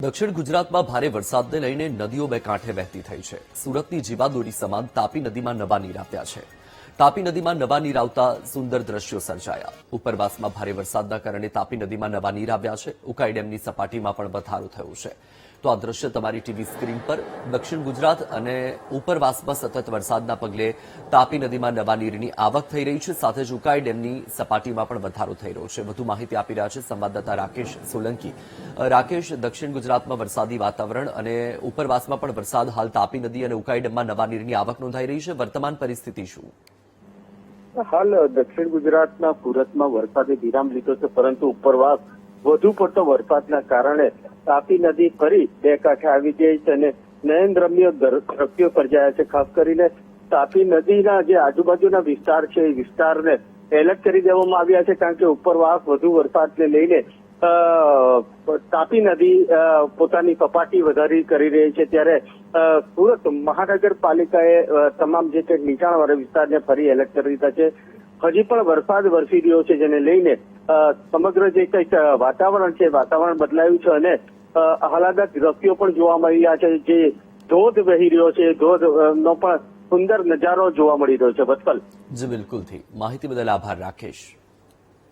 દક્ષિણ ગુજરાતમાં ભારે વરસાદને લઈને નદીઓ બે કાંઠે વહેતી થઈ છે. સુરતની જીવાદોરી સમાન તાપી નદીમાં નવા નીર આવ્યા છે. તાપી નદીમાં નવા નીર આવતા સુંદર દ્રશ્યો સર્જાયા. ઉપરવાસમાં ભારે વરસાદના કારણે તાપી નદીમાં નવા નીર આવ્યા છે. ઉકાઈ ડેમની સપાટીમાં પણ વધારો થયો છે. તો આ દ્રશ્ય તમારી ટીવી સ્ક્રીન પર. દક્ષિણ ગુજરાત અને ઉપરવાસમાં સતત વરસાદના પગલે તાપી નદીમાં નવા નીરની આવક થઈ રહી છે. સાથે જ ઉકાઈ ડેમની સપાટીમાં પણ વધારો થઈ રહ્યો છે. વધુ માહિતી આપી રહ્યા છે સંવાદદાતા રાકેશ સોલંકી. રાકેશ, દક્ષિણ ગુજરાતમાં વરસાદી વાતાવરણ અને ઉપરવાસમાં પણ વરસાદ, હાલ તાપી નદી અને ઉકાઈ ડેમમાં નવા નીરની આવક નોંધાઈ રહી છે. વર્તમાન પરિસ્થિતિ શું? હાલ દક્ષિણ ગુજરાતના સુરતમાં વરસાદે વિરામ લીધો છે, પરંતુ ઉપરવાસ વધુ પડતો વરસાદના કારણે તાપી નદી ફરી બે કાંઠે આવી ગઈ છે અને નયનરમ્ય દ્રશ્યો સર્જાયા છે. ખાસ કરીને તાપી નદીના જે આજુબાજુના વિસ્તાર છે એ વિસ્તારને એલર્ટ કરી દેવામાં આવ્યા છે, કારણ કે ઉપરવાસ વધુ વરસાદને લઈને તાપી નદી પોતાની સપાટી વધારી કરી રહી છે. ત્યારે સુરત મહાનગરપાલિકાએ તમામ જે કંઈક નીચાણવાળા વિસ્તારને ફરી એલર્ટ કરી દીધા છે. હજી પણ વરસાદ વરસી રહ્યો છે, જેને લઈને સમગ્ર જે કંઈક વાતાવરણ છે વાતાવરણ બદલાયું છે અને આહલાદક દ્રશ્યો પણ જોવા મળી રહ્યા છે. જે ધોધ વહી રહ્યો છે, ધોધનો પણ સુંદર નજારો જોવા મળી રહ્યો છે. વત્સલ. જી બિલકુલથી. માહિતી બદલ આભાર રાકેશ.